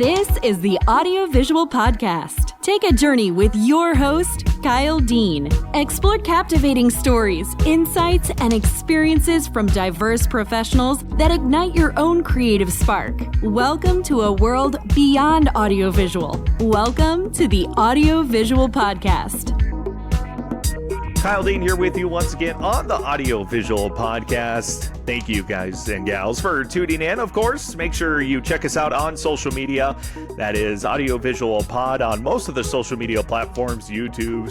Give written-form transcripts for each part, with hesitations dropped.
This is the AudioVisual Podcast. Take a journey with your host, Kyle Dean. Explore captivating stories, insights, and experiences from diverse professionals that ignite your own creative spark. Welcome to a world beyond audiovisual. Welcome to the AudioVisual Podcast. Kyle Dean here with you once again on the AudioVisual Podcast. Thank you guys and gals for tuning in. Of course, make sure you check us out on social media. That is AudioVisual Pod on most of the social media platforms, YouTube,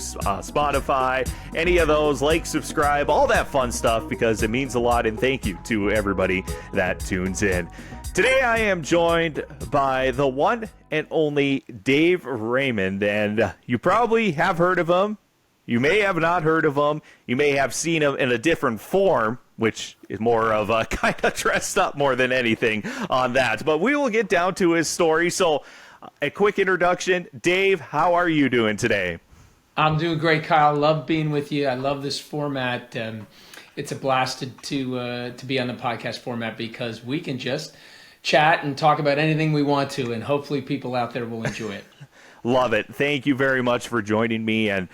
Spotify, any of those. Like, subscribe, all that fun stuff because it means a lot. And thank you to everybody that tunes in. Today I am joined by the one and only Dave Raymond, and you probably have heard of him. You may have not heard of him. You may have seen him in a different form, which is more of a kind of dressed up more than anything on that. But we will get down to his story. So a quick introduction. Dave, how are you doing today? I'm doing great, Kyle. Love being with you. I love this format. It's a blast to be on the podcast format because we can just chat and talk about anything we want to, and hopefully people out there will enjoy it. Love it. Thank you very much for joining me. And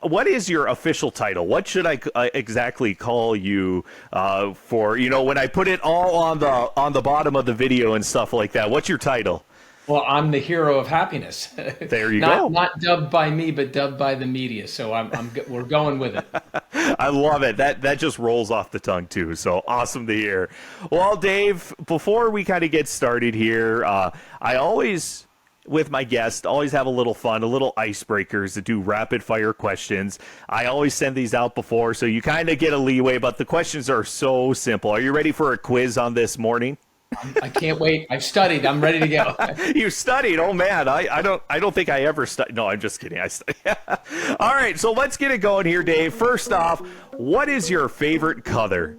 what is your official title? What should I exactly call you for, when I put it all on the bottom of the video and stuff like that? What's your title? Well, I'm the hero of happiness. There you go. Not dubbed by me, but dubbed by the media. So we're going with it. I love it. That just rolls off the tongue too. So awesome to hear. Well, Dave, before we kind of get started here, I always, with my guests, always have a little fun, a little icebreakers to do rapid fire questions. I always send these out before, so you kind of get a leeway, but the questions are so simple. Are you ready for a quiz on this morning? I can't wait. I've studied. I'm ready to go. You studied? Oh man, I don't think I ever studied. No, I'm just kidding. I studied. All right, so let's get it going here, Dave. First off, what is your favorite color?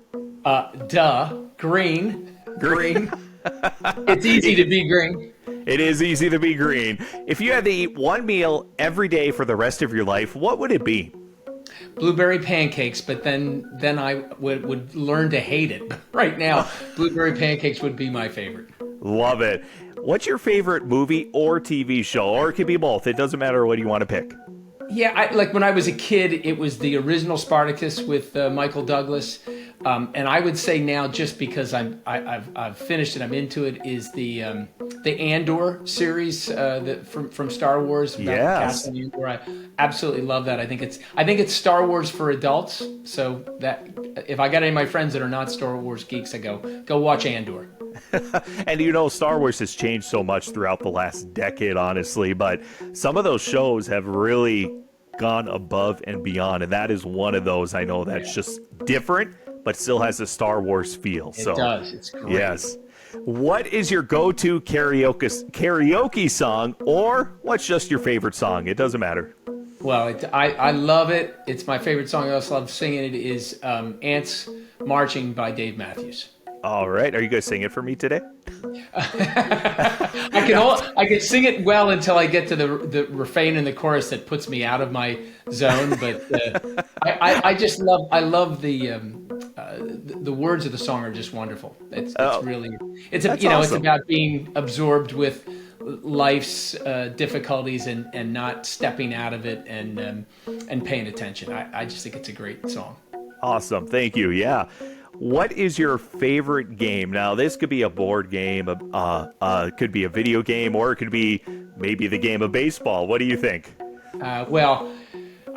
Green. Green. It's easy to be green. It is easy to be green. If you had to eat one meal every day for the rest of your life, what would it be? Blueberry pancakes, but then I would learn to hate it. Right now, blueberry pancakes would be my favorite. Love it. What's your favorite movie or TV show? Or it could be both. It doesn't matter what you want to pick. Yeah, like when I was a kid, it was the original Spartacus with Michael Douglas. And I would say now, just because I've finished it, I'm into it, is the Andor series from Star Wars. Yes. Andor. I absolutely love that. I think it's Star Wars for adults. So that if I got any of my friends that are not Star Wars geeks, I go watch Andor. And Star Wars has changed so much throughout the last decade, honestly, but some of those shows have really gone above and beyond, and that is one of those I know that's just different, but still has a Star Wars feel. It does. It's great. Yes. What is your go-to karaoke song, or what's just your favorite song? It doesn't matter. Well, I love it. It's my favorite song. I also love singing it. Is Ants Marching by Dave Matthews. All right. Are you going to sing it for me today? I can sing it well until I get to the refrain and the chorus that puts me out of my zone. But I just love the words of the song are just wonderful. It's awesome. It's about being absorbed with life's difficulties and not stepping out of it and paying attention. I just think it's a great song. Awesome. Thank you. Yeah. What is your favorite game? Now, this could be a board game, could be a video game, or it could be maybe the game of baseball. What do you think? Well,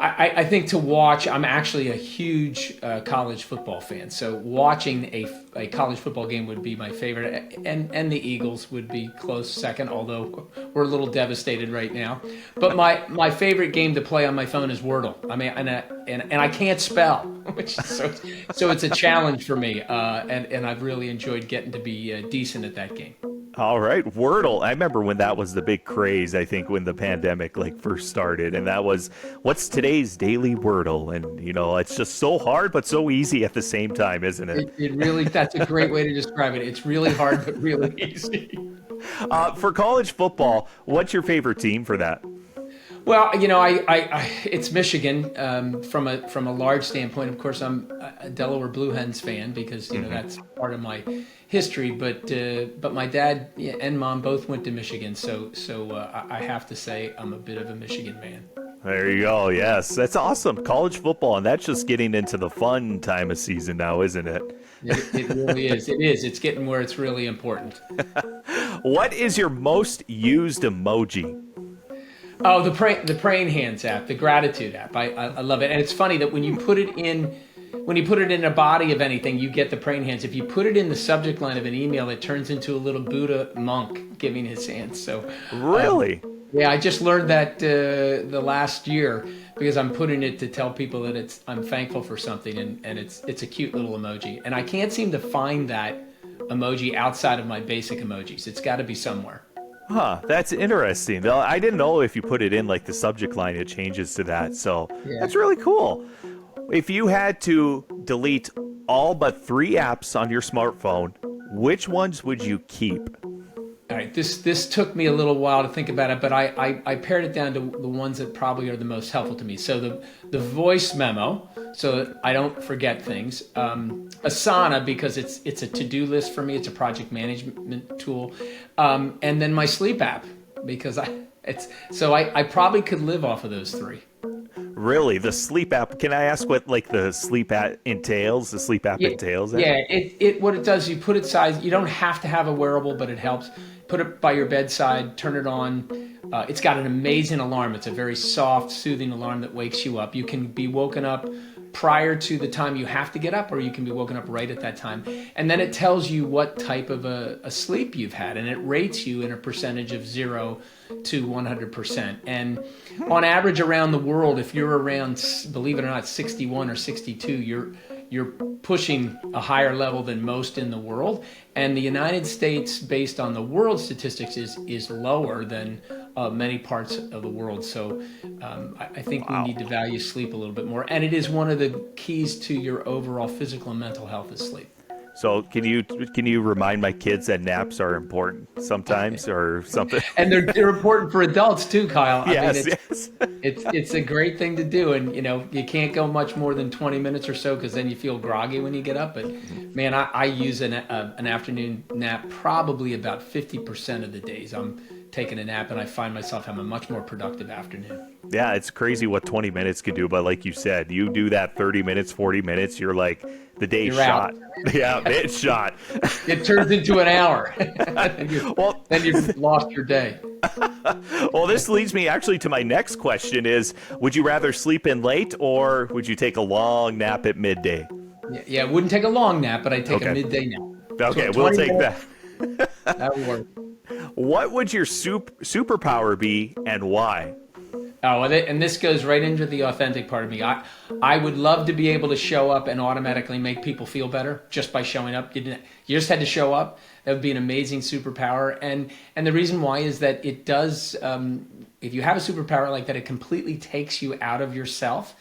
I think to watch, I'm actually a huge college football fan. So watching a college football game would be my favorite. And the Eagles would be close second, although we're a little devastated right now. But my favorite game to play on my phone is Wordle. I mean, and I can't spell, which so it's a challenge for me. And I've really enjoyed getting to be decent at that game. All right, Wordle. I remember when that was the big craze, I think, when the pandemic first started, and that was, what's today's daily Wordle? And, it's just so hard, but so easy at the same time, isn't it? It really, that's a great way to describe it. It's really hard, but really easy. For college football, what's your favorite team for that? Well, it's Michigan from a large standpoint. Of course, I'm a Delaware Blue Hens fan because that's part of my history. But my dad and mom both went to Michigan, so I have to say I'm a bit of a Michigan man. There you go. Yes, that's awesome. College football, and that's just getting into the fun time of season now, isn't it? It really is. It is. It's getting where it's really important. What is your most used emoji? Oh, the praying hands app, the gratitude app. I love it, and it's funny that when you put it in a body of anything, you get the praying hands. If you put it in the subject line of an email, it turns into a little Buddha monk giving his hands. So really. Yeah, I just learned that the last year because I'm putting it to tell people that I'm thankful for something, and it's a cute little emoji. And I can't seem to find that emoji outside of my basic emojis. It's got to be somewhere. Huh, that's interesting. I didn't know if you put it in like the subject line, it changes to that. So That's really cool. If you had to delete all but 3 apps on your smartphone, which ones would you keep? All right, this took me a little while to think about it, but I pared it down to the ones that probably are the most helpful to me. So the voice memo, so that I don't forget things. Asana, because it's a to-do list for me. It's a project management tool. And then my sleep app, because I probably could live off of those 3. Really? The sleep app? Can I ask what like the sleep app entails? The sleep app entails? Yeah, what it does, you put it aside. You don't have to have a wearable, but it helps. Put it by your bedside, turn it on. It's got an amazing alarm. It's a very soft, soothing alarm that wakes you up. You can be woken up prior to the time you have to get up, or you can be woken up right at that time. And then it tells you what type of a sleep you've had, and it rates you in a percentage of 0 to 100%. And on average around the world, if you're around, believe it or not, 61 or 62, you're pushing a higher level than most in the world. And the United States, based on the world statistics, is lower than many parts of the world. So I think we need to value sleep a little bit more. And it is one of the keys to your overall physical and mental health is sleep. So can you remind my kids that naps are important sometimes or something? And they're important for adults too, Kyle. Yes, It's a great thing to do, and you can't go much more than 20 minutes or so because then you feel groggy when you get up. But man, I use an afternoon nap probably about 50% of the days. I'm taking a nap, and I find myself having a much more productive afternoon. Yeah, it's crazy what 20 minutes can do, but like you said, you do that 30 minutes, 40 minutes, you're like, the day's shot. Yeah, it's shot. It turns into an hour. Then you've lost your day. Well, this leads me actually to my next question is, would you rather sleep in late or would you take a long nap at midday? Yeah, it wouldn't take a long nap, but I'd take a midday nap. Okay, so we'll take minutes, that would work. What would your superpower be and why? Oh, and this goes right into the authentic part of me. I would love to be able to show up and automatically make people feel better just by showing up. You just had to show up. That would be an amazing superpower. And the reason why is that it does, if you have a superpower like that, it completely takes you out of yourself.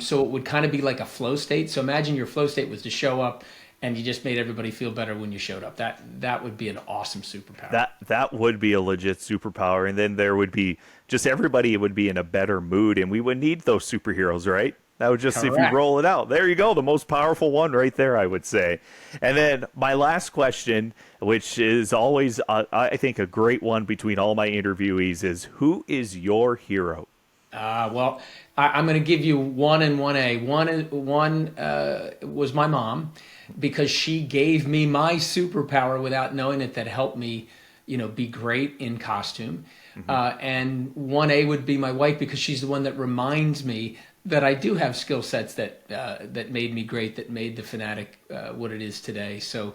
So it would kind of be like a flow state. So imagine your flow state was to show up and you just made everybody feel better when you showed up. That would be an awesome superpower. That would be a legit superpower. And then there would be just everybody would be in a better mood, and we would need those superheroes, right? That would just, Correct. If you roll it out, there you go, the most powerful one right there, I would say. And then my last question, which is always, I think, a great one between all my interviewees, is who is your hero? Well, I'm going to give you 1 and 1A. One was my mom, because she gave me my superpower without knowing it, that helped me, be great in costume. Mm-hmm. And 1A would be my wife, because she's the one that reminds me that I do have skill sets that made me great, that made the Phanatic what it is today. So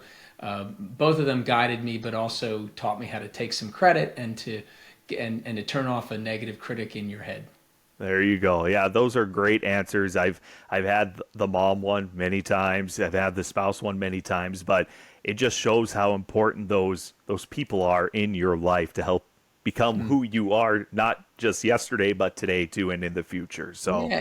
both of them guided me, but also taught me how to take some credit and to turn off a negative critic in your head. There you go. Yeah, those are great answers. I've had the mom one many times. I've had the spouse one many times, but it just shows how important those people are in your life to help become who you are, not just yesterday, but today too, and in the future. So yeah,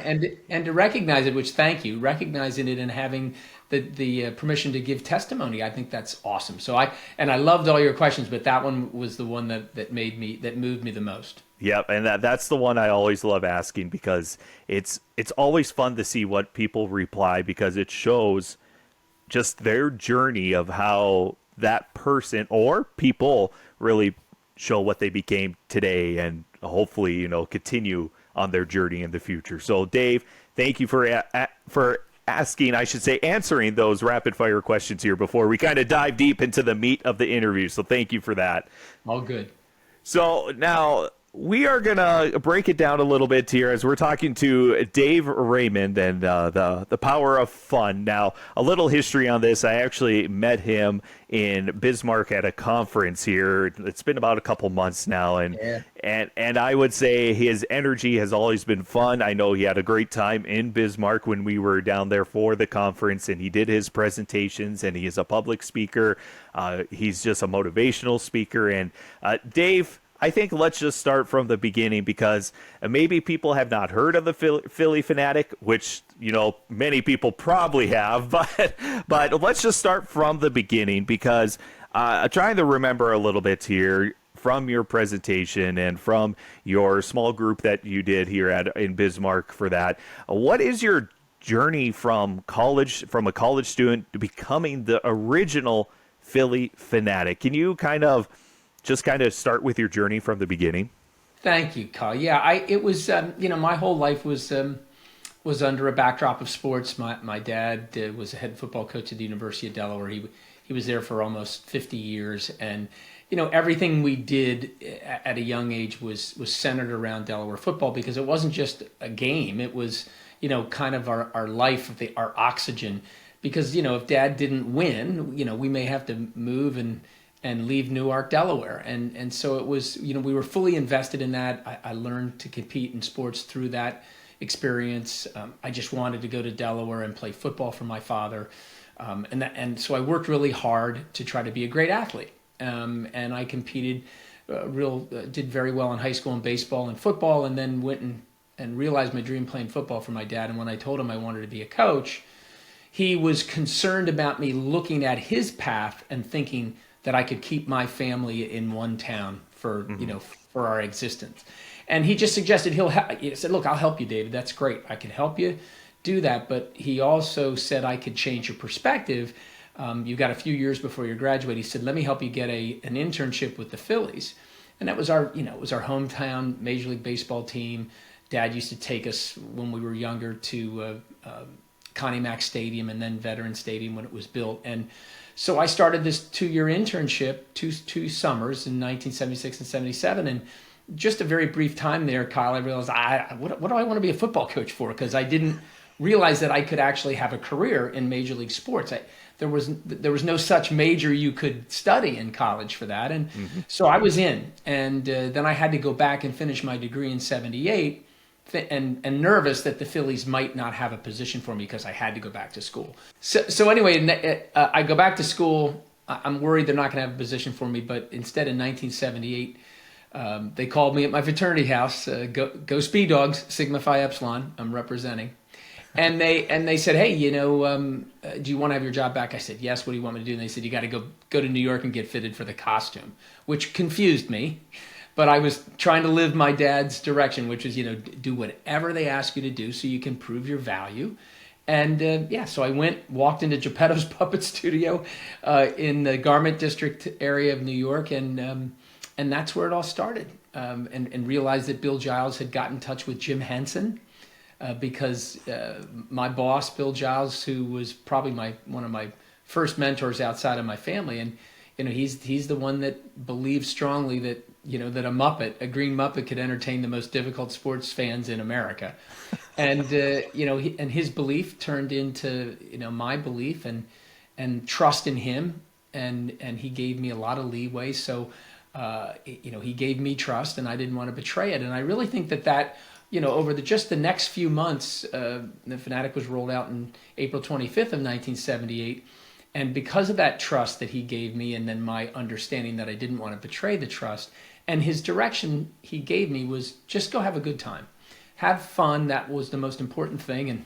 and to recognize it, which thank you, recognizing it and having the permission to give testimony. I think that's awesome. So I loved all your questions, but that one was the one that moved me the most. Yep, and that's the one I always love asking, because it's always fun to see what people reply, because it shows just their journey of how that person or people really show what they became today, and hopefully, continue on their journey in the future. So Dave, thank you for asking, I should say, answering those rapid fire questions here before we kind of dive deep into the meat of the interview. So thank you for that. All good. So now we are going to break it down a little bit here as we're talking to Dave Raymond and the power of fun. Now, a little history on this. I actually met him in Bismarck at a conference here. It's been about a couple months now, and I would say his energy has always been fun. I know he had a great time in Bismarck when we were down there for the conference, and he did his presentations, and he is a public speaker. He's just a motivational speaker. And Dave, I think let's just start from the beginning, because maybe people have not heard of the Phillie Phanatic, which, many people probably have, but let's just start from the beginning, because I'm trying to remember a little bit here from your presentation and from your small group that you did here in Bismarck for that. What is your journey from a college student to becoming the original Phillie Phanatic? Can you kind of start with your journey from the beginning? Thank you, Kyle. Yeah, it was, my whole life was under a backdrop of sports. My dad was a head football coach at the University of Delaware. He was there for almost 50 years. And, everything we did at a young age was centered around Delaware football, because it wasn't just a game. It was, kind of our life, our oxygen. Because, if Dad didn't win, we may have to move and leave Newark, Delaware. And so it was, we were fully invested in that. I learned to compete in sports through that experience. I just wanted to go to Delaware and play football for my father. And so I worked really hard to try to be a great athlete. And I competed, did very well in high school in baseball and football, and then went and realized my dream playing football for my dad. And when I told him I wanted to be a coach, he was concerned about me looking at his path and thinking that I could keep my family in one town for, for our existence. And he just suggested he said, look, I'll help you, David. That's great. I can help you do that. But he also said I could change your perspective. You've got a few years before you graduate. He said, let me help you get an internship with the Phillies. And that was our hometown Major League Baseball team. Dad used to take us when we were younger to Connie Mack Stadium and then Veterans Stadium when it was built. And so I started this 2-year internship, two summers in 1976 and 77. And just a very brief time there, Kyle, I realized, what do I want to be a football coach for? Because I didn't realize that I could actually have a career in Major League sports. There was no such major you could study in college for that. And so I was in. And then I had to go back and finish my degree in 78. And nervous that the Phillies might not have a position for me because I had to go back to school. So anyway, I go back to school. I'm worried they're not going to have a position for me, but instead in 1978, they called me at my fraternity house. Go Speed Dogs, Sigma Phi Epsilon. I'm representing, and they said, hey, do you want to have your job back? I said, yes. What do you want me to do? And they said, you got to go to New York and get fitted for the costume, which confused me. But I was trying to live my dad's direction, which was, do whatever they ask you to do so you can prove your value. And so I walked into Geppetto's Puppet Studio in the Garment District area of New York, and that's where it all started. And realized that Bill Giles had got in touch with Jim Henson because my boss, Bill Giles, who was probably one of my first mentors outside of my family, and he's the one that believes strongly that that a green Muppet could entertain the most difficult sports fans in America. And, and his belief turned into, my belief and trust in him. And he gave me a lot of leeway. So, he gave me trust and I didn't want to betray it. And I really think that, over just the next few months, the Phanatic was rolled out in April 25th of 1978. And because of that trust that he gave me, and then my understanding that I didn't want to betray the trust, and his direction he gave me was just go have a good time. Have fun. That was the most important thing. And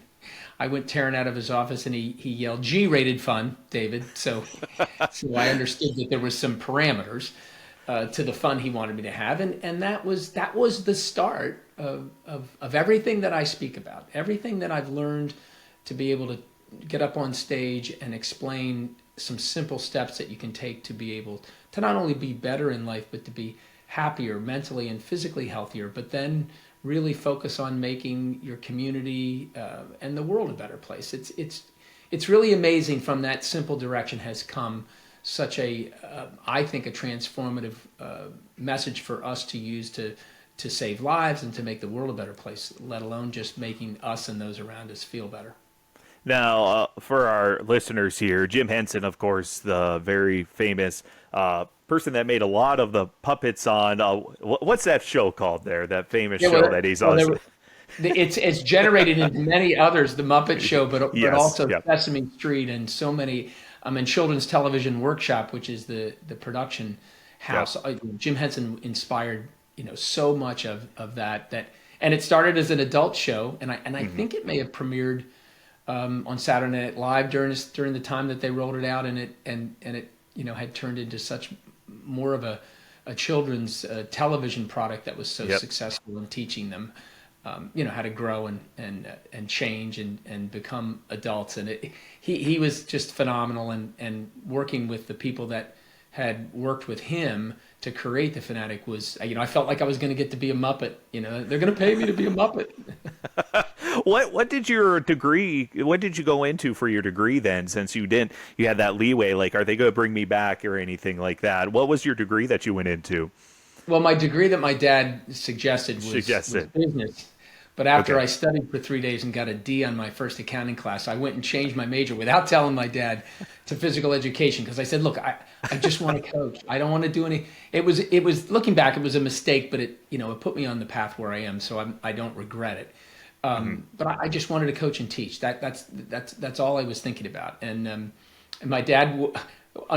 I went tearing out of his office and he yelled, G-rated fun, David. So I understood that there was some parameters. to the fun he wanted me to have, and that was the start of everything that I speak about, everything that I've learned to be able to get up on stage and explain some simple steps that you can take to be able to not only be better in life, but to be happier, mentally and physically healthier, but then really focus on making your community and the world a better place. It's really amazing. From that simple direction has come such a, I think, a transformative message for us to use to save lives and to make the world a better place, let alone just making us and those around us feel better. Now, for our listeners here, Jim Henson, of course, the very famous person that made a lot of the puppets on, what's that show called there, that famous show that he's on? It's generated into many others, The Muppet Show, but also Sesame Street and so many, Children's Television Workshop, which is the production house. Jim Henson inspired, so much of that, and it started as an adult show, and I think it may have premiered on Saturday Night Live during the time that they rolled it out, and it had turned into such more of a children's television product that was so successful in teaching them how to grow and change and become adults. And he was just phenomenal, and working with the people that had worked with him to create the Phanatic was, I felt like I was going to get to be a Muppet. They're going to pay me to be a Muppet. What did you go into for your degree then, since you had that leeway? Like, are they going to bring me back or anything like that? What was your degree that you went into? Well, my degree that my dad suggested was business. But after I studied for 3 days and got a D on my first accounting class, I went and changed my major without telling my dad to physical education, because I said, look, I just want to coach. I don't want to do any. It was looking back, it was a mistake, but it put me on the path where I am, so I don't regret it. But I just wanted to coach and teach. That's all I was thinking about. And my dad,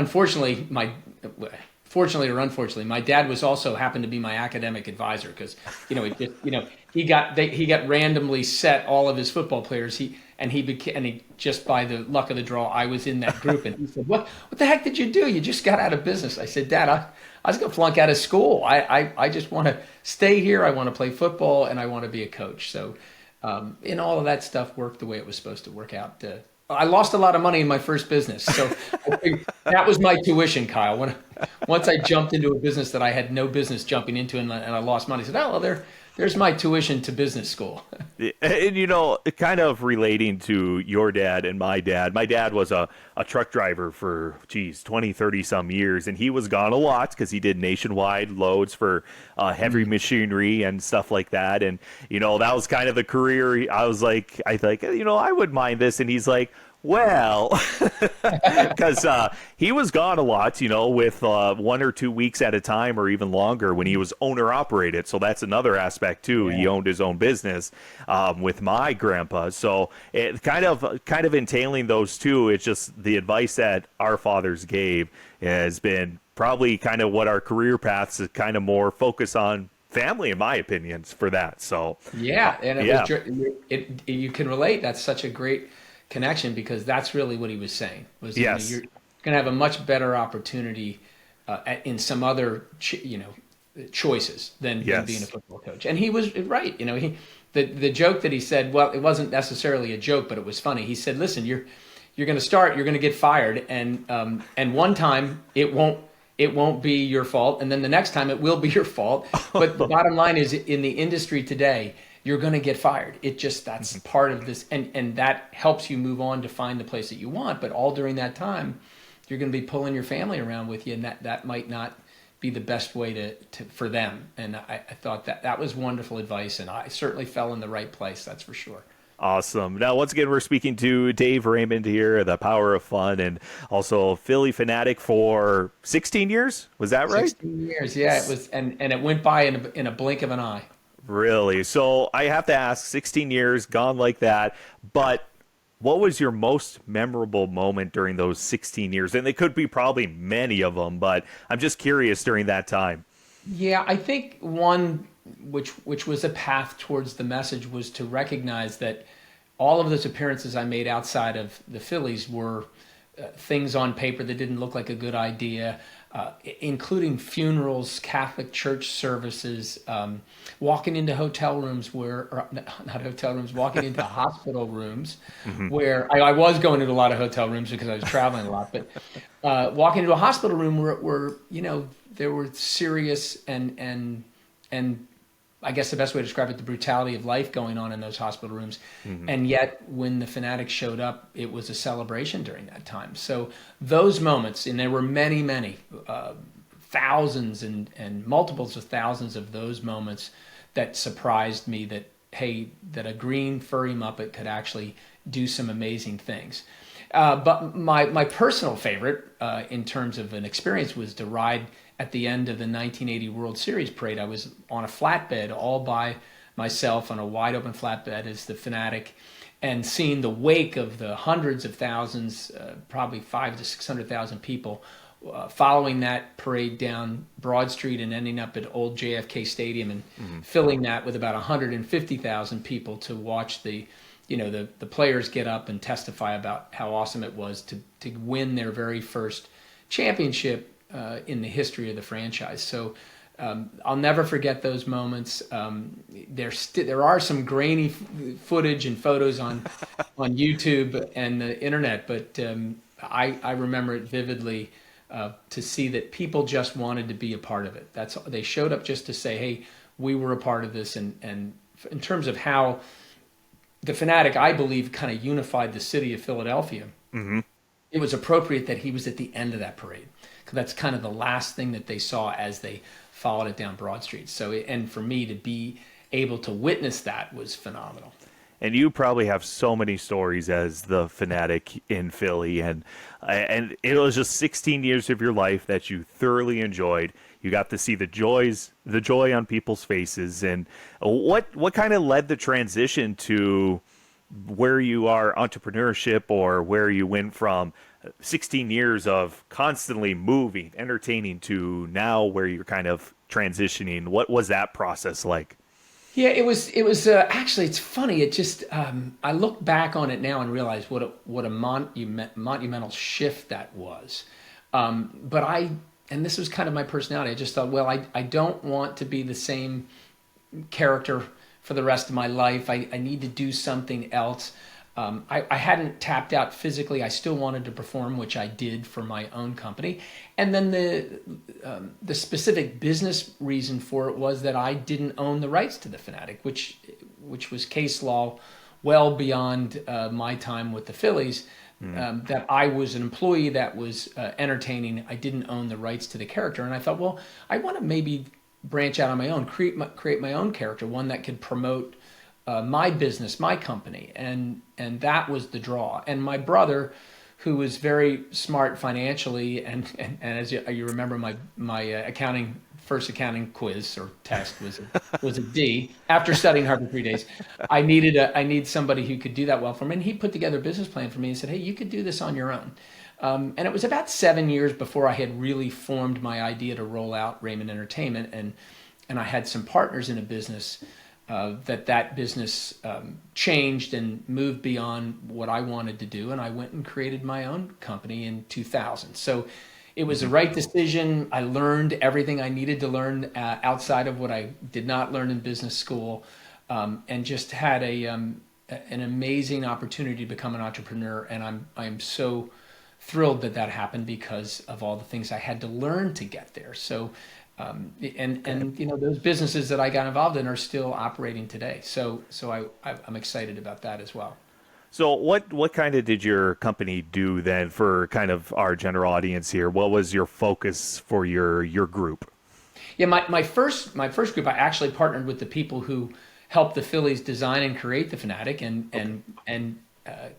fortunately or unfortunately, my dad was also happened to be my academic advisor, because he got randomly set all of his football players. He just by the luck of the draw, I was in that group, and he said, "What the heck did you do? You just got out of business." I said, "Dad, I was going to flunk out of school. I just want to stay here. I want to play football, and I want to be a coach." So, all of that stuff worked the way it was supposed to work out. I lost a lot of money in my first business, so I think that was my tuition, Kyle. Once I jumped into a business that I had no business jumping into, and I lost money, I said, "Oh, well, there's my tuition to business school." And kind of relating to your dad and my dad was a truck driver for 20, 30 some years, and he was gone a lot because he did nationwide loads for heavy machinery and stuff like that. And that was kind of the career. I was like, I wouldn't mind this, and he's like, well, because he was gone a lot, with 1 or 2 weeks at a time, or even longer when he was owner operated. So that's another aspect too. Yeah. He owned his own business with my grandpa. So it kind of entailing those two. It's just the advice that our fathers gave has been probably kind of what our career paths is kind of more focus on family, in my opinions, for that. So yeah, and you can relate. That's such a great connection, because that's really what he was saying. Was you're going to have a much better opportunity in some other choices than being a football coach. And he was right. The joke that he said, well, it wasn't necessarily a joke, but it was funny. He said, "Listen, you're going to start, you're going to get fired, and one time it won't be your fault, and then the next time it will be your fault. But the bottom line is, in the industry today, you're going to get fired. That's part of this, and that helps you move on to find the place that you want. But all during that time, you're going to be pulling your family around with you, and that might not be the best way for them." And I thought that was wonderful advice, and I certainly fell in the right place. That's for sure. Awesome. Now, once again, we're speaking to Dave Raymond here, The Power of Fun, and also Phillie Phanatic for 16 years. Was that right? 16 years, yeah. It was, and it went by in a blink of an eye. Really? So I have to ask, 16 years gone like that, but what was your most memorable moment during those 16 years? And they could be probably many of them, but I'm just curious during that time. Yeah, I think one which was a path towards the message was to recognize that all of those appearances I made outside of the Phillies were things on paper that didn't look like a good idea. including funerals, Catholic church services, walking into hotel rooms or not hotel rooms, walking into hospital rooms where I was going into a lot of hotel rooms because I was traveling a lot, but walking into a hospital room where there were serious and I guess the best way to describe it, the brutality of life going on in those hospital rooms. And yet when the Phanatic showed up, it was a celebration during that time. So those moments, and there were many, many, thousands and multiples of thousands of those moments that surprised me that, hey, that a green furry Muppet could actually do some amazing things. But my personal favorite in terms of an experience was to ride at the end of the 1980 World Series parade. I was on a flatbed all by myself on a wide open flatbed as the Phanatic, and seeing the wake of the hundreds of thousands, probably 500,000 to 600,000 people following that parade down Broad Street and ending up at old JFK Stadium and filling that with about 150,000 people to watch the players get up and testify about how awesome it was to win their very first championship in the history of the franchise. So I'll never forget those moments. There are some grainy footage and photos on YouTube and the internet, but I remember it vividly to see that people just wanted to be a part of it. They showed up just to say, hey, we were a part of this. And in terms of how the Phanatic, I believe, kind of unified the city of Philadelphia, it was appropriate that he was at the end of that parade. That's kind of the last thing that they saw as they followed it down Broad Street. So, and for me to be able to witness that was phenomenal. And you probably have so many stories as the Phanatic in Philly, and it was just 16 years of your life that you thoroughly enjoyed. You got to see the joy on people's faces. And what kind of led the transition to where you are entrepreneurship, or where you went from 16 years of constantly moving, entertaining, to now where you're kind of transitioning? What was that process like? Yeah, it was actually, it's funny. It just, I look back on it now and realize what a monumental shift that was. And this was kind of my personality. I just thought, well, I don't want to be the same character for the rest of my life. I need to do something else. I hadn't tapped out physically. I still wanted to perform, which I did for my own company. And then the specific business reason for it was that I didn't own the rights to the Phanatic, which was case law well beyond my time with the Phillies. That I was an employee that was entertaining. I didn't own the rights to the character, and I thought, well, I want to maybe branch out on my own, create my own character, one that could promote my business, my company, and that was the draw. And my brother, who was very smart financially, and as you remember, my first accounting quiz or test was a D. After studying hard for 3 days, I needed somebody who could do that well for me, and he put together a business plan for me and said, hey, you could do this on your own. And it was about 7 years before I had really formed my idea to roll out Raymond Entertainment, and I had some partners in a business. That business changed and moved beyond what I wanted to do, and I went and created my own company in 2000. So it was the right decision. I learned everything I needed to learn outside of what I did not learn in business school, and just had an amazing opportunity to become an entrepreneur. And I'm so thrilled that happened because of all the things I had to learn to get there. So. And those businesses that I got involved in are still operating today. So I'm excited about that as well. So what kind of did your company do then for kind of our general audience here? What was your focus for your group? Yeah, my first group, I actually partnered with the people who helped the Phillies design and create the Phanatic, and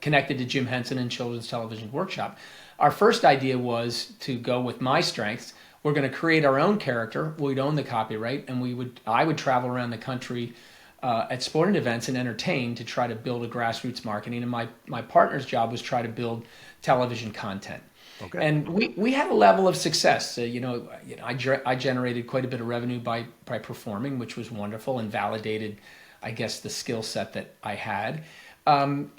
connected to Jim Henson and Children's Television Workshop. Our first idea was to go with my strengths. We're going to create our own character. We'd own the copyright, and I would travel around the country at sporting events and entertain to try to build a grassroots marketing. And my partner's job was try to build television content. Okay. And we had a level of success. I generated quite a bit of revenue by performing, which was wonderful and validated, I guess, the skill set that I had. And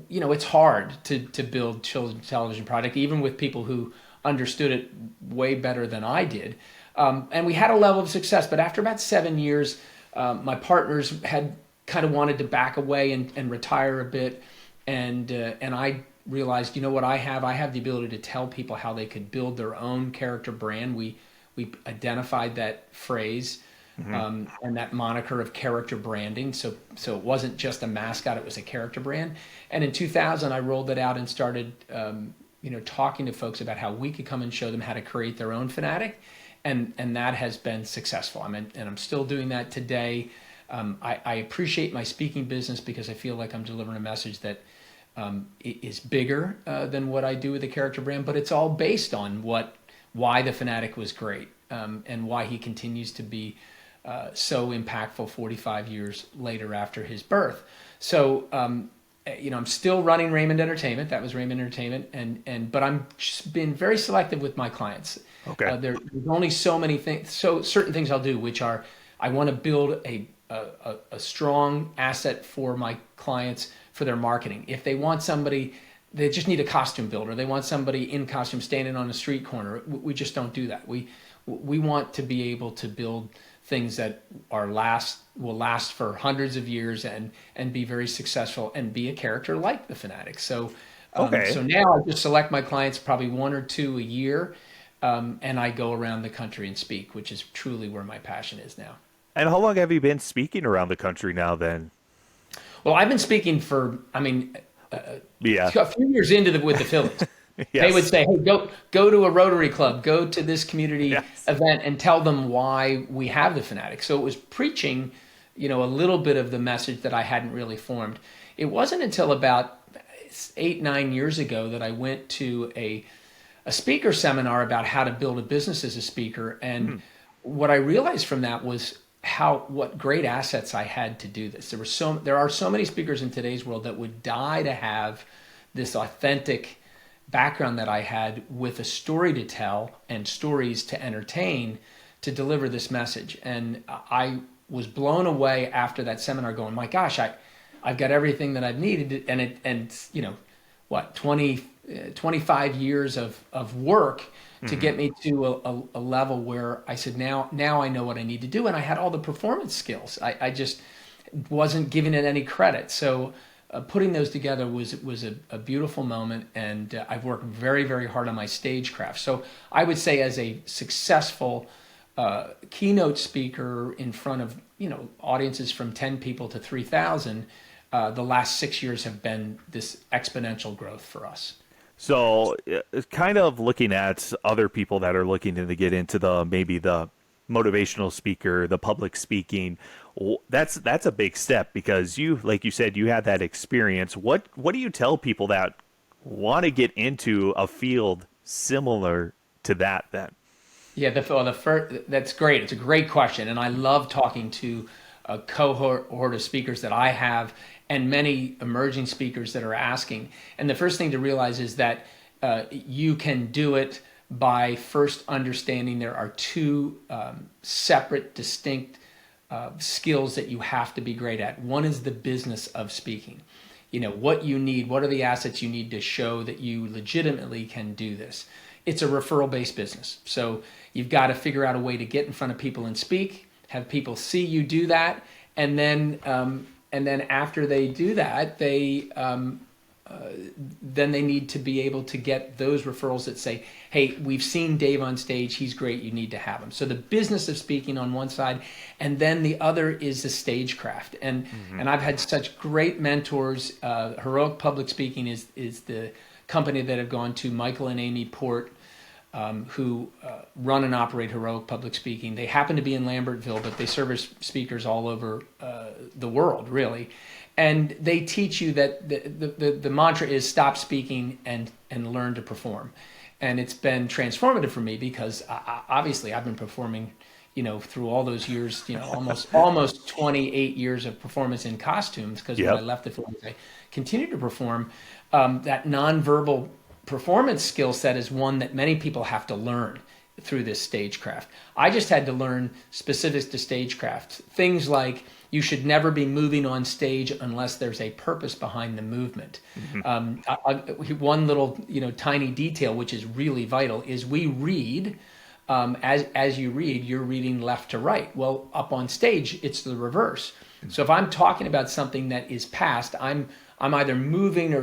it's hard to build children's television product, even with people who understood it way better than I did. And we had a level of success, but after about 7 years, my partners had kind of wanted to back away and retire a bit. And I realized, you know what I have the ability to tell people how they could build their own character brand. We identified that phrase and that moniker of character branding. So it wasn't just a mascot, it was a character brand. And in 2000, I rolled it out and started, talking to folks about how we could come and show them how to create their own Phanatic. And that has been successful. And I'm still doing that today. I appreciate my speaking business because I feel like I'm delivering a message that is bigger than what I do with the character brand, but it's all based on why the Phanatic was great and why he continues to be so impactful 45 years later after his birth. So, I'm still running Raymond Entertainment. That was Raymond Entertainment, but I'm just been very selective with my clients. Okay. There's only so many things, so certain things I'll do, which are I want to build a strong asset for my clients for their marketing. If they want somebody, they just need a costume builder. They want somebody in costume standing on a street corner. We just don't do that. We want to be able to build things that will last for hundreds of years and be very successful and be a character like the Phanatic. So so now I just select my clients, probably 1 or 2 a year, and I go around the country and speak, which is truly where my passion is now. And how long have you been speaking around the country now then? Well, I've been speaking for, a few years with the Phillies. Yes. They would say, hey, go to a Rotary Club, go to this community event and tell them why we have the Phanatic. So it was preaching, a little bit of the message that I hadn't really formed. It wasn't until about 8-9 years ago that I went to a speaker seminar about how to build a business as a speaker. And what I realized from that was what great assets I had to do this. There are so many speakers in today's world that would die to have this authentic background that I had with a story to tell and stories to entertain to deliver this message. And I was blown away after that seminar going, my gosh, I've got everything that I've needed. And 25 years of work to get me to a level where I said, now I know what I need to do. And I had all the performance skills. I just wasn't giving it any credit. So putting those together was a beautiful moment. And I've worked very, very hard on my stagecraft. So I would say as a successful keynote speaker in front of, audiences from 10 people to 3,000, the last 6 years have been this exponential growth for us. So kind of looking at other people that are looking to get into maybe the motivational speaker, the public speaking, that's a big step because like you said, you had that experience. What do you tell people that want to get into a field similar to that then? Yeah, that's great. It's a great question. And I love talking to a cohort of speakers that I have and many emerging speakers that are asking. And the first thing to realize is that you can do it by first understanding there are two separate, distinct skills that you have to be great at. One is the business of speaking. What you need, what are the assets you need to show that you legitimately can do this? It's a referral-based business. So you've got to figure out a way to get in front of people and speak, have people see you do that, and then after they do that, then they need to be able to get those referrals that say, hey, we've seen Dave on stage, he's great, you need to have him. So the business of speaking on one side, and then the other is the stagecraft. And I've had such great mentors. Heroic Public Speaking is the company that I've gone to, Michael and Amy Port, who run and operate Heroic Public Speaking. They happen to be in Lambertville, but they service speakers all over the world, really. And they teach you that the mantra is stop speaking and learn to perform. And it's been transformative for me because obviously I've been performing, through all those years, almost 28 years of performance in costumes, because when I left the Phillies, I continued to perform. That nonverbal performance skill set is one that many people have to learn. through this stagecraft. I just had to learn specifics to stagecraft. Things like you should never be moving on stage unless there's a purpose behind the movement. One little, tiny detail, which is really vital, is we read. As you read, you're reading left to right. Well, up on stage, it's the reverse. So if I'm talking about something that is past, I'm either moving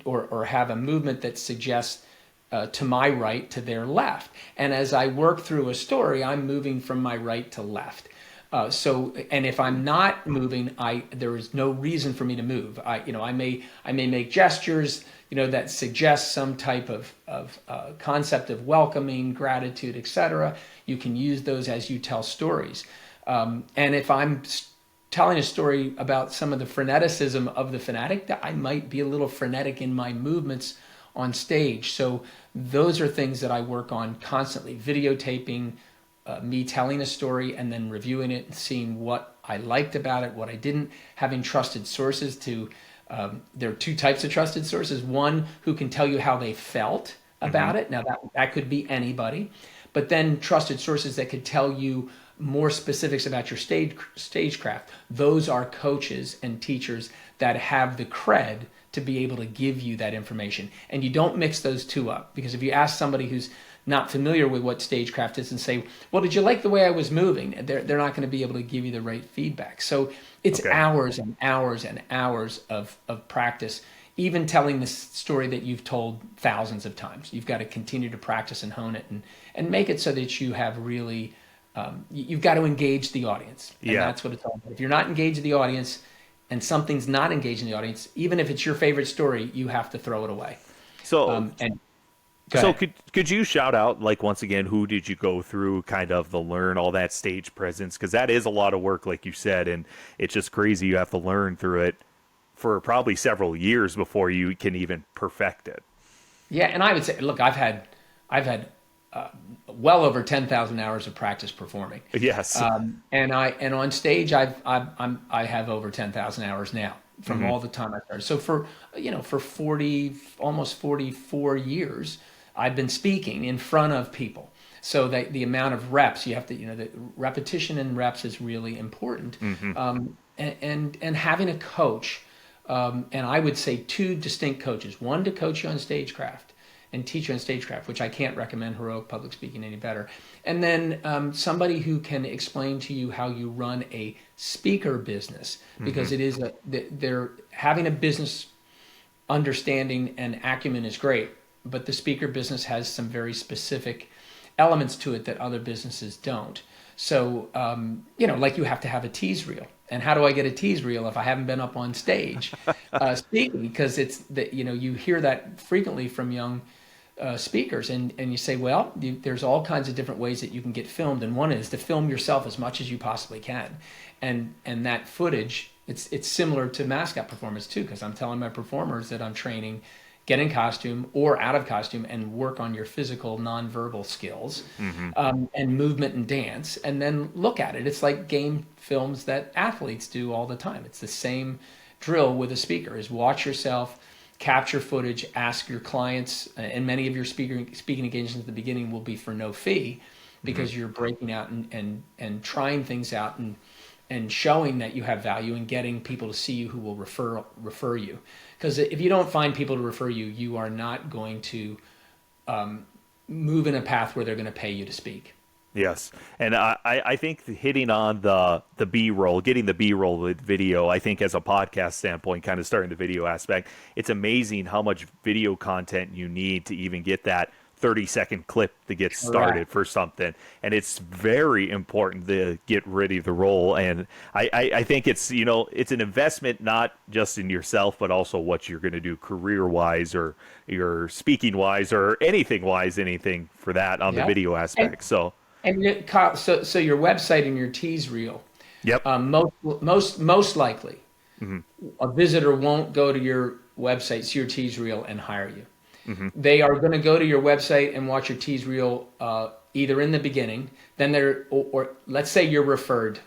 or have a movement that suggests to my right to their left. And as I work through a story, I'm moving from my right to left. And if I'm not moving, there is no reason for me to move. I may make gestures, that suggest some type of concept of welcoming, gratitude, etc. You can use those as you tell stories. And if I'm telling a story about some of the freneticism of the fanatic, I might be a little frenetic in my movements on stage. So those are things that I work on constantly, videotaping me telling a story and then reviewing it and seeing what I liked about it, what I didn't, having trusted sources to, there are two types of trusted sources. One who can tell you how they felt about it. Now that could be anybody, but then trusted sources that could tell you more specifics about your stagecraft. Those are coaches and teachers that have the cred to be able to give you that information. And you don't mix those two up, because if you ask somebody who's not familiar with what stagecraft is and say, well, did you like the way I was moving? They're not going to be able to give you the right feedback. So it's hours and hours and hours of practice, even telling this story that you've told thousands of times. You've got to continue to practice and hone it and make it so that you have really, you've got to engage the audience. And that's what it's all about. If you're not engaged the audience and something's not engaging the audience, even if it's your favorite story, you have to throw it away. So, could you shout out, like, once again, who did you go through kind of the learn all that stage presence? Because that is a lot of work, like you said, and it's just crazy. You have to learn through it for probably several years before you can even perfect it. Yeah, and I would say, look, I've had well over 10,000 hours of practice performing. Yes. And on stage, I have over 10,000 hours now from all the time I started. So for 40, almost 44 years, I've been speaking in front of people. So that the amount of reps you have to, the repetition and reps is really important. And having a coach, and I would say two distinct coaches, one to coach you on stagecraft and teach you on stagecraft, which I can't recommend heroic public speaking any better. And then somebody who can explain to you how you run a speaker business, because it is they're having a business understanding and acumen is great, but the speaker business has some very specific elements to it that other businesses don't. So, like you have to have a tease reel. And how do I get a tease reel if I haven't been up on stage speaking? Because it's that, you hear that frequently from young speakers, and you say, well, there's all kinds of different ways that you can get filmed, and one is to film yourself as much as you possibly can, and that footage, it's similar to mascot performance too, because I'm telling my performers that I'm training, get in costume or out of costume and work on your physical nonverbal skills, and movement and dance, and then look at it. It's like game films that athletes do all the time. It's the same drill with a speaker, is watch yourself, capture footage, ask your clients, and many of your speaking engagements at the beginning will be for no fee, because you're breaking out and trying things out and showing that you have value and getting people to see you who will refer you. Because if you don't find people to refer you, you are not going to move in a path where they're going to pay you to speak. Yes. And I think hitting on the B-roll, getting the B-roll with video, I think as a podcast standpoint, kind of starting the video aspect, it's amazing how much video content you need to even get that 30-second clip to get started for something. And it's very important to get ready to roll. And I think it's, it's an investment, not just in yourself, but also what you're going to do career-wise or your speaking-wise or anything-wise, anything for that on the video aspect. And so your website and your tease reel. Yep. Most likely, a visitor won't go to your website, see your tease reel, and hire you. They are going to go to your website and watch your tease reel either in the beginning, then or let's say you're referred.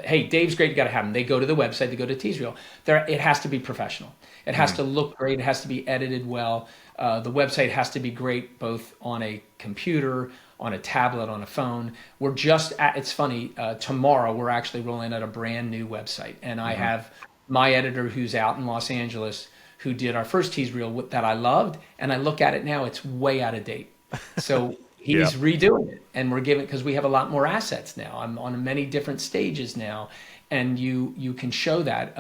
Hey, Dave's great, you got to have him. They go to the website, they go to tease reel. It has to be professional. It has to look great. It has to be edited well. The website has to be great, both on a computer, on a tablet, on a phone. We're just at, it's funny, tomorrow we're actually rolling out a brand new website. And I have my editor who's out in Los Angeles who did our first tease reel that I loved. And I look at it now, it's way out of date. So he's redoing it, and we're giving, because we have a lot more assets now. I'm on many different stages now, and you can show that.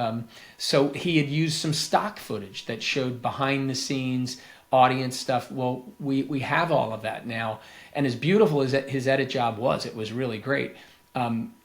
So he had used some stock footage that showed behind the scenes audience stuff. Well, we have all of that now, and as beautiful as his edit job was, it was really great.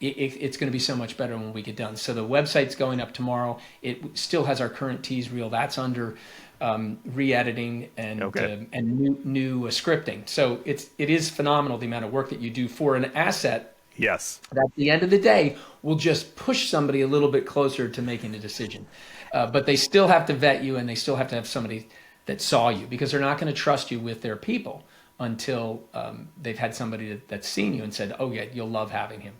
It's going to be so much better when we get done. So the website's going up tomorrow. It still has our current tease reel that's under re-editing and new scripting. So it is phenomenal the amount of work that you do for an asset. Yes. That at the end of the day will just push somebody a little bit closer to making a decision. But they still have to vet you, and they still have to have somebody that saw you, because they're not going to trust you with their people until they've had somebody that's seen you and said, oh yeah, you'll love having him.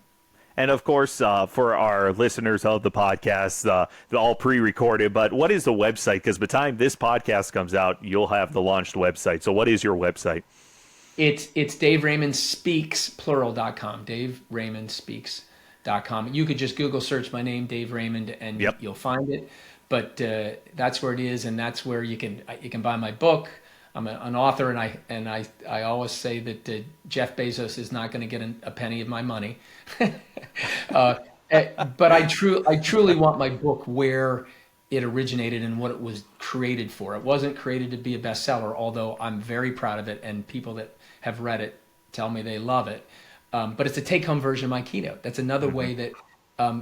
And of course, for our listeners of the podcast, they're all pre-recorded, but what is the website? Because by the time this podcast comes out, you'll have the launched website. So what is your website? It's DaveRaymondSpeaks, plural.com, DaveRaymondSpeaks.com. You could just Google search my name, Dave Raymond, and you'll find it. But that's where it is, and that's where you can buy my book. I'm an author, and I always say that Jeff Bezos is not going to get a penny of my money. But I truly want my book where it originated and what it was created for. It wasn't created to be a bestseller, although I'm very proud of it, and people that have read it tell me they love it. But it's a take-home version of my keynote. That's another way that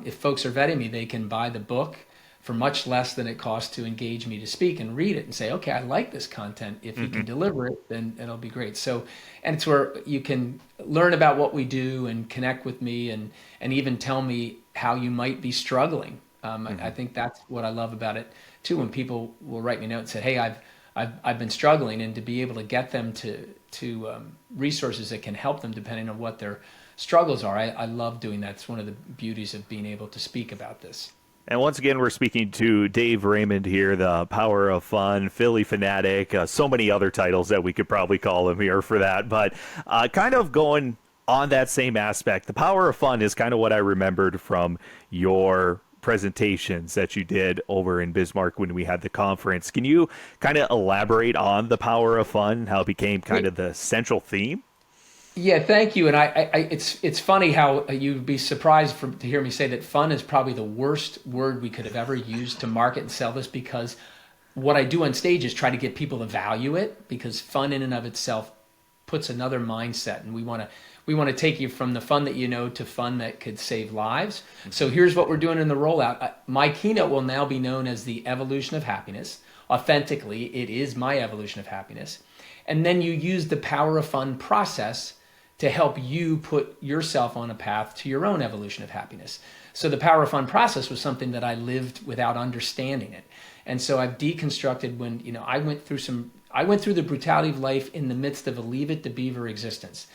if folks are vetting me, they can buy the book for much less than it costs to engage me to speak and read it and say, okay, I like this content. If you can deliver it, then it'll be great. So, and it's where you can learn about what we do and connect with me, and even tell me how you might be struggling. I think that's what I love about it too, when people will write me a note and say, hey, I've been struggling, and to be able to get them to resources that can help them depending on what their struggles are. I love doing that. It's one of the beauties of being able to speak about this. And once again, we're speaking to Dave Raymond here, the Power of Fun, Phillie Phanatic, so many other titles that we could probably call him here for that. But kind of going on that same aspect, the Power of Fun is kind of what I remembered from your presentations that you did over in Bismarck when we had the conference. Can you kind of elaborate on the Power of Fun, how it became kind of the central theme? Yeah, thank you. And it's funny how you'd be surprised to hear me say that fun is probably the worst word we could have ever used to market and sell this, because what I do on stage is try to get people to value it, because fun in and of itself puts another mindset, and we want to take you from the fun that you know to fun that could save lives. So here's what we're doing in the rollout. My keynote will now be known as the Evolution of Happiness. Authentically, it is my evolution of happiness. And then you use the Power of Fun process to help you put yourself on a path to your own evolution of happiness. So the Power of Fun process was something that I lived without understanding it. And so I've deconstructed when, I went through the brutality of life in the midst of a Leave It to Beaver existence.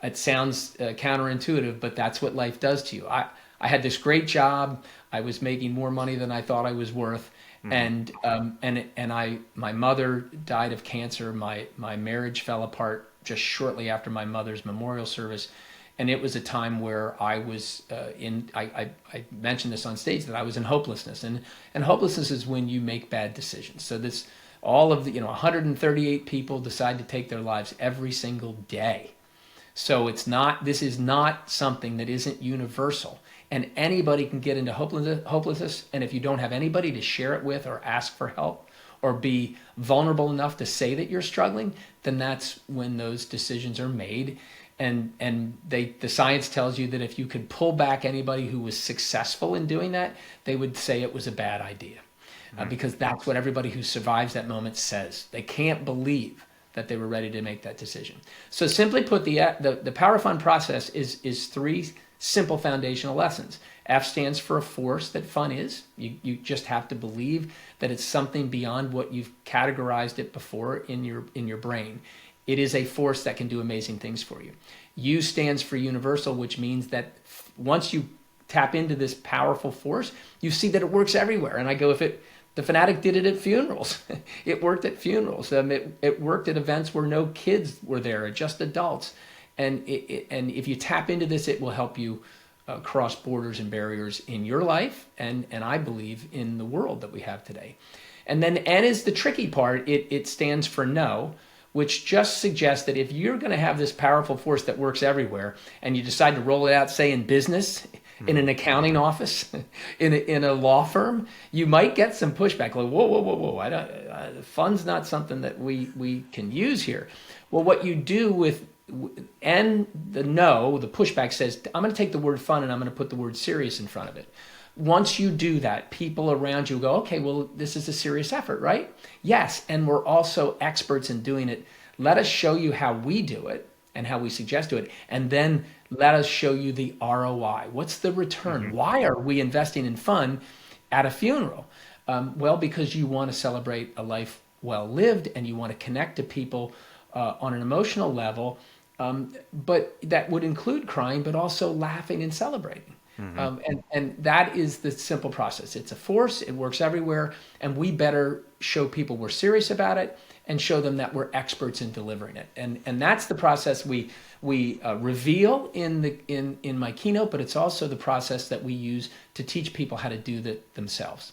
It sounds counterintuitive, but that's what life does to you. I had this great job. I was making more money than I thought I was worth. And my mother died of cancer. My marriage fell apart just shortly after my mother's memorial service. And it was a time where I was I mentioned this on stage, that I was in hopelessness. And hopelessness is when you make bad decisions. So all of the 138 people decide to take their lives every single day. So this is not something that isn't universal. And anybody can get into hopelessness. And if you don't have anybody to share it with, or ask for help, or be vulnerable enough to say that you're struggling, then that's when those decisions are made. And the science tells you that if you could pull back anybody who was successful in doing that, they would say it was a bad idea. Because that's what everybody who survives that moment says. They can't believe that they were ready to make that decision. So simply put, the Power of Fun process is three simple foundational lessons. F stands for a force that fun is. You just have to believe that it's something beyond what you've categorized it before in your brain. It is a force that can do amazing things for you. U stands for universal, which means that once you tap into this powerful force, you see that it works everywhere. And I go, the Phanatic did it at funerals. It worked at funerals. It worked at events where no kids were there, just adults. and if you tap into this, it will help you cross borders and barriers in your life, and I believe in the world that we have today. And then N is the tricky part. It stands for no, which just suggests that if you're going to have this powerful force that works everywhere, and you decide to roll it out, say in business, in an accounting office, in a law firm, you might get some pushback. Like, whoa! Fun's not something that we can use here. Well, what you do with and the no, the pushback says, I'm going to take the word fun and I'm going to put the word serious in front of it. Once you do that, people around you go, okay, well, this is a serious effort, right? Yes, and we're also experts in doing it. Let us show you how we do it and how we suggest do it, and then let us show you the ROI. What's the return? Why are we investing in fun at a funeral? Well, because you want to celebrate a life well lived, and you want to connect to people on an emotional level, but that would include crying, but also laughing and celebrating. And that is the simple process. It's a force, it works everywhere, and we better show people we're serious about it and show them that we're experts in delivering it. And that's the process we reveal in my keynote, but it's also the process that we use to teach people how to do that themselves.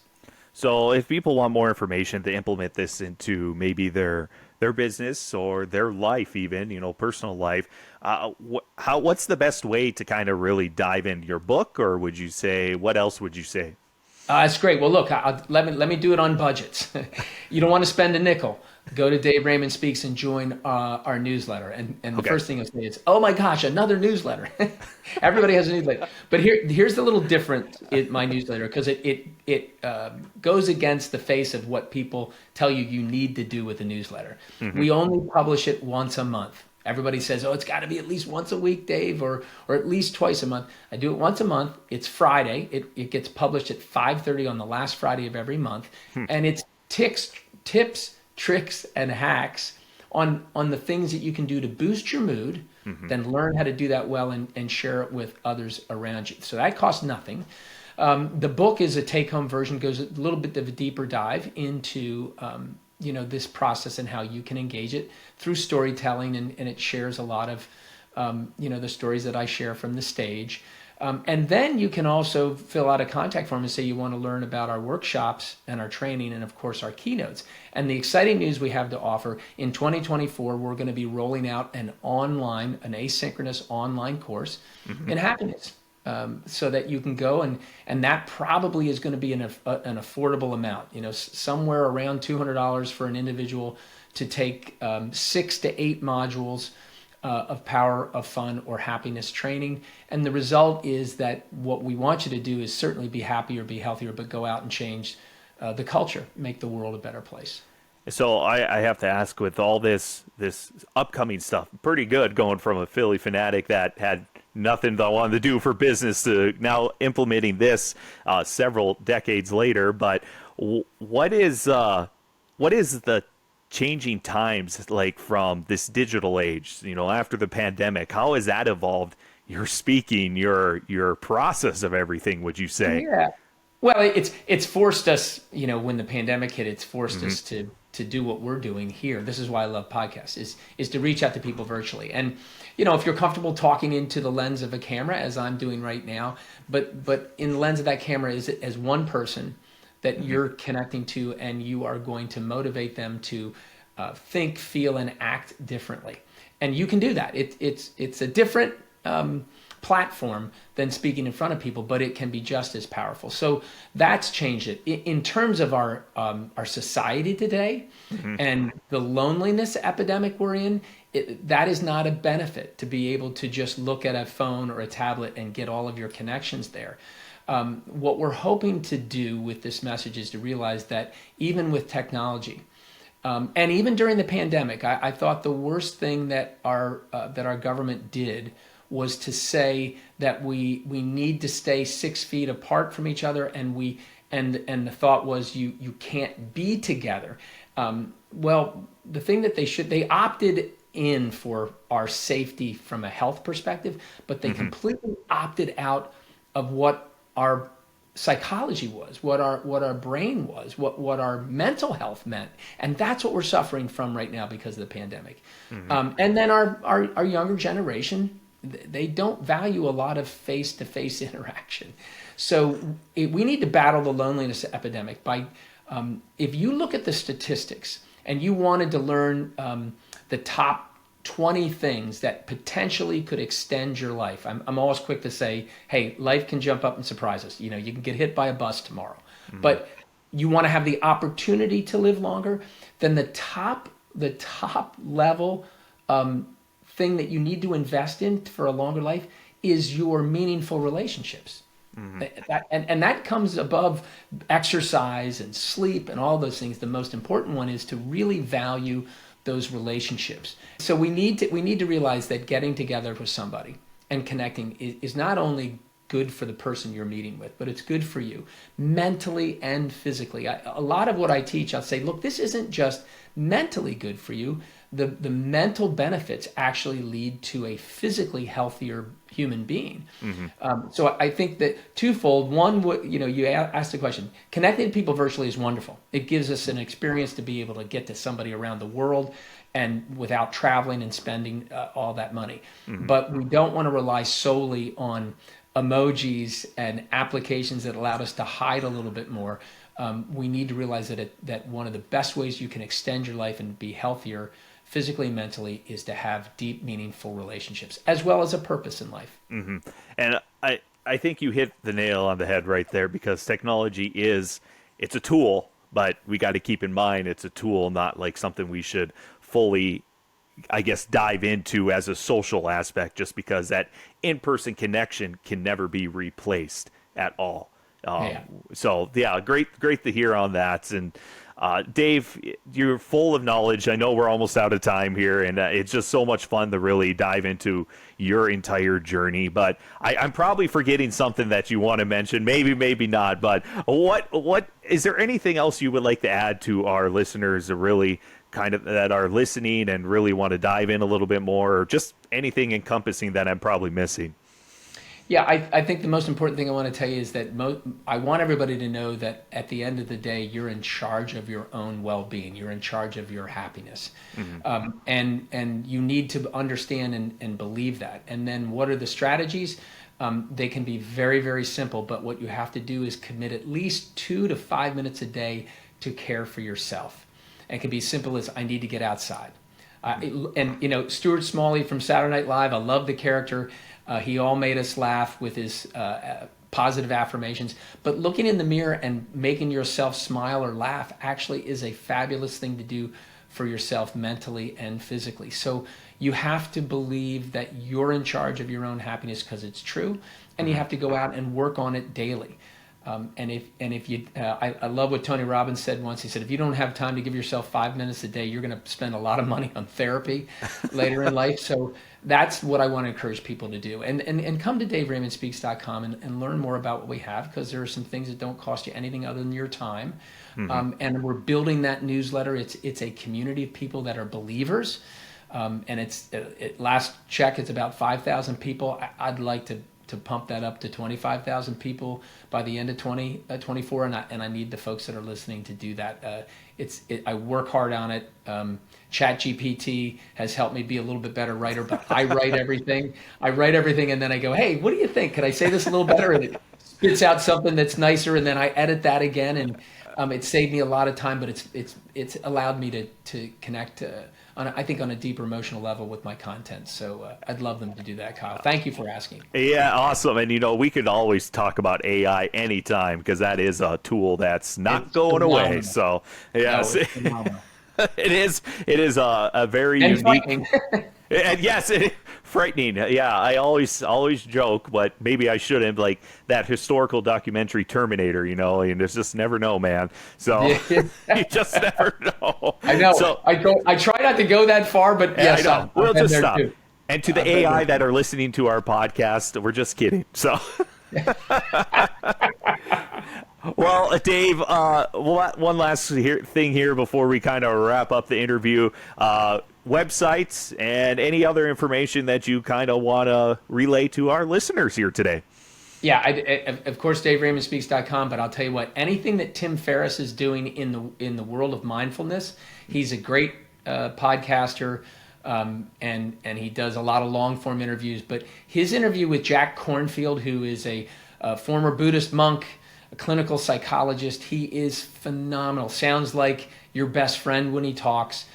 So if people want more information to implement this into maybe their business or their life, even, personal life, what's the best way to kind of really dive into your book? Or what else would you say? That's great. Well, look, let me do it on budgets. You don't want to spend a nickel. Go to Dave Raymond Speaks and join our newsletter. And the first thing I'll say is, oh my gosh, another newsletter. Everybody has a newsletter. But here's the little difference in my newsletter, because it goes against the face of what people tell you need to do with a newsletter. We only publish it once a month. Everybody says, oh, it's got to be at least once a week, Dave, or at least twice a month. I do it once a month. It's Friday. It gets published at 5:30 on the last Friday of every month. And it's tips, tricks, and hacks on the things that you can do to boost your mood, then learn how to do that well and share it with others around you. So that costs nothing. The book is a take-home version, goes a little bit of a deeper dive into this process and how you can engage it through storytelling, and it shares a lot of the stories that I share from the stage. And then you can also fill out a contact form and say you want to learn about our workshops and our training and, of course, our keynotes. And the exciting news we have to offer, in 2024, we're going to be rolling out an asynchronous online course in happiness, so that you can go, and that probably is going to be an affordable amount, somewhere around $200 for an individual to take 6 to 8 modules of power of fun or happiness training. And the result is that what we want you to do is certainly be happier, be healthier, but go out and change the culture, make the world a better place. So I have to ask, with all this upcoming stuff, pretty good going from a Phillie Phanatic that had nothing that I wanted to do for business to now implementing this several decades later. But what is the changing times like from this digital age, after the pandemic? How has that evolved your speaking, your process of everything, would you say? Yeah. Well, it's forced us, when the pandemic hit, it's forced us to do what we're doing here. This is why I love podcasts, is to reach out to people virtually. And, if you're comfortable talking into the lens of a camera, as I'm doing right now, but in the lens of that camera is as one person that you're connecting to, and you are going to motivate them to think, feel, and act differently. And you can do that. It's a different platform than speaking in front of people, but it can be just as powerful. So that's changed it. In terms of our society today and the loneliness epidemic we're in, that is not a benefit, to be able to just look at a phone or a tablet and get all of your connections there. What we're hoping to do with this message is to realize that even with technology, and even during the pandemic, I thought the worst thing that our government did was to say that we need to stay 6 feet apart from each other, and the thought was you can't be together. Well, the thing that they opted in for our safety from a health perspective, but they completely opted out of what our psychology was, what our brain was, what our mental health meant, and that's what we're suffering from right now because of the pandemic. And then our younger generation, they don't value a lot of face-to-face interaction. So we need to battle the loneliness epidemic by, if you look at the statistics and you wanted to learn the top 20 things that potentially could extend your life. I'm always quick to say, hey, life can jump up and surprise us. You know, you can get hit by a bus tomorrow, but you want to have the opportunity to live longer. Then the top level thing that you need to invest in for a longer life is your meaningful relationships. And that comes above exercise and sleep and all those things. The most important one is to really value those relationships. So we need to realize that getting together with somebody and connecting is not only good for the person you're meeting with, but it's good for you mentally and physically. A lot of what I teach, I'll say, look, this isn't just mentally good for you. The mental benefits actually lead to a physically healthier human being. So I think that twofold. One, you asked the question, connecting to people virtually is wonderful. It gives us an experience to be able to get to somebody around the world and without traveling and spending all that money. But we don't want to rely solely on emojis and applications that allowed us to hide a little bit more. We need to realize that one of the best ways you can extend your life and be healthier physically and mentally is to have deep, meaningful relationships, as well as a purpose in life. And I think you hit the nail on the head right there, because technology it's a tool, but we got to keep in mind it's a tool, not like something we should fully, I guess, dive into as a social aspect, just because that in-person connection can never be replaced at all. So yeah, great to hear on that. And Dave, you're full of knowledge. I know we're almost out of time here, and it's just so much fun to really dive into your entire journey. But I'm probably forgetting something that you want to mention. Maybe not. But what is there anything else you would like to add to our listeners that really kind of that are listening and really want to dive in a little bit more, or just anything encompassing that I'm probably missing? Yeah, I think the most important thing I want to tell you is that I want everybody to know that at the end of the day, you're in charge of your own well-being. You're in charge of your happiness. And you need to understand and believe that. And then what are the strategies? They can be very, very simple, but what you have to do is commit at least 2 to 5 minutes a day to care for yourself. It can be simple as, I need to get outside. And Stuart Smalley from Saturday Night Live, I love the character. He all made us laugh with his positive affirmations. But looking in the mirror and making yourself smile or laugh actually is a fabulous thing to do for yourself mentally and physically. So you have to believe that you're in charge of your own happiness, because it's true, and you have to go out and work on it daily. I love what Tony Robbins said once. He said, if you don't have time to give yourself 5 minutes a day, you're going to spend a lot of money on therapy later in life. So that's what I want to encourage people to do. And come to DaveRaymondSpeaks.com and learn more about what we have, because there are some things that don't cost you anything other than your time. And we're building that newsletter. It's a community of people that are believers. And it's last check, it's about 5,000 people. I'd like to pump that up to 25,000 people by the end of 2024, and I need the folks that are listening to do that. I work hard on it. ChatGPT has helped me be a little bit better writer, but I write everything. And then I go, hey, what do you think? Could I say this a little better? And it spits out something that's nicer, and then I edit that again, and it saved me a lot of time, but it's allowed me to connect on a deeper emotional level with my content. So I'd love them to do that, Kyle. Thank you for asking. Yeah, awesome. And, we could always talk about AI anytime, because that is a tool that's not going away. So, yes, it is a very unique. And yes, frightening. Yeah, I always joke, but maybe I shouldn't. Like that historical documentary Terminator, and there's just never know, man. So you just never know. I know. So I try not to go that far, but yes, I know. We'll just stop. Too. And to the AI that are listening to our podcast, we're just kidding. So. Well, Dave, one last thing here before we kind of wrap up the interview. Websites and any other information that you kind of want to relay to our listeners here today. Yeah, of course, DaveRaymondSpeaks.com. But I'll tell you what, anything that Tim Ferriss is doing in the world of mindfulness, he's a great podcaster, and he does a lot of long form interviews. But his interview with Jack Kornfield, who is a former Buddhist monk, a clinical psychologist, he is phenomenal. Sounds like your best friend when he talks.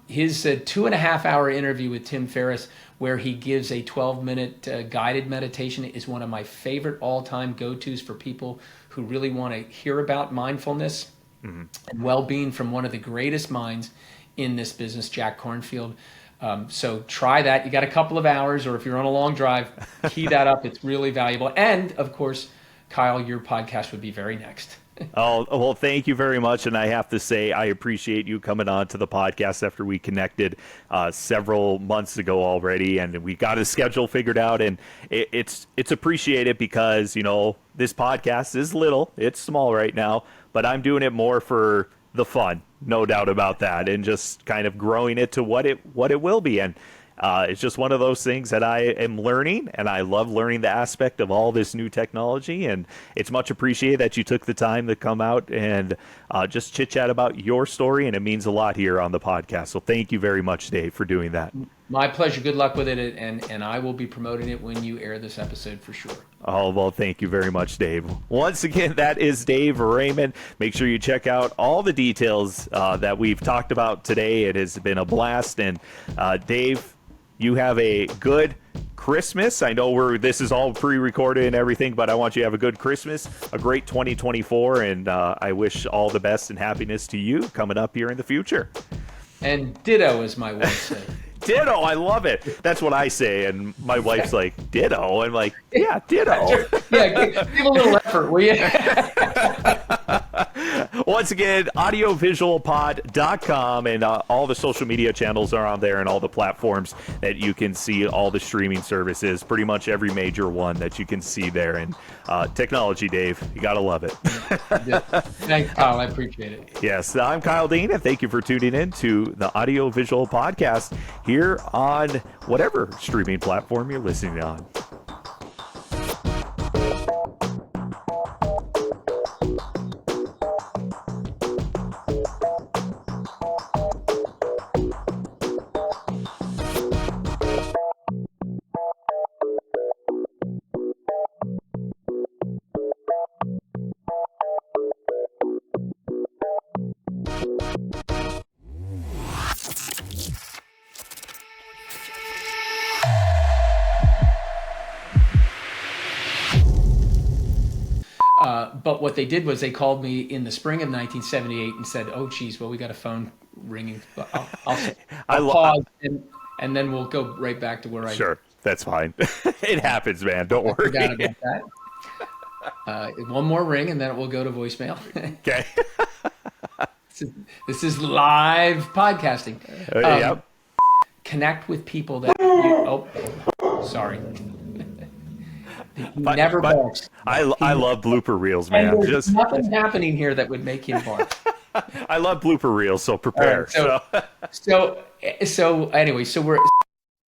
His 2.5-hour interview with Tim Ferriss, where he gives a 12-minute guided meditation, is one of my favorite all-time go-tos for people who really want to hear about mindfulness and well-being from one of the greatest minds in this business, Jack Kornfield. So try that. You got a couple of hours, or if you're on a long drive, key that up. It's really valuable. And, of course, Kyle, your podcast would be very next. Oh, well, thank you very much. And I have to say, I appreciate you coming on to the podcast after we connected several months ago already. And we got a schedule figured out. And it's appreciated because, this podcast is little. It's small right now. But I'm doing it more for the fun, no doubt about that. And just kind of growing it to what it will be. And it's just one of those things that I am learning, and I love learning the aspect of all this new technology, and it's much appreciated that you took the time to come out and just chit-chat about your story, and it means a lot here on the podcast. So thank you very much, Dave, for doing that. My pleasure. Good luck with it, and I will be promoting it when you air this episode for sure. Oh, well, thank you very much, Dave. Once again, that is Dave Raymond. Make sure you check out all the details that we've talked about today. It has been a blast, and Dave, you have a good Christmas. I know this is all pre-recorded and everything, but I want you to have a good Christmas, a great 2024, and I wish all the best and happiness to you coming up here in the future. And ditto, as my wife said. Ditto, I love it. That's what I say, and my wife's like, ditto. I'm like, yeah, ditto. Yeah, give a little effort, will you? Once again, audiovisualpod.com, and all the social media channels are on there, and all the platforms that you can see all the streaming services, pretty much every major one that you can see there. And technology, Dave, you got to love it. Thanks, Kyle. I appreciate it. Yes, I'm Kyle Dean, and thank you for tuning in to the Audiovisual Podcast here on whatever streaming platform you're listening on. But what they did was they called me in the spring of 1978 and said, "Oh, geez, well, we got a phone ringing. I'll pause, and then we'll go right back to where I." Sure, that's fine. It happens, man. Don't worry. Forgot about that. One more ring, and then it will go to voicemail. Okay. This is live podcasting. Yep. Connect with people that you. Oh, sorry. Never barks. I love blooper reels, man. There's nothing happening here that would make him bark. I love blooper reels, so prepare. Right, so anyway, so we're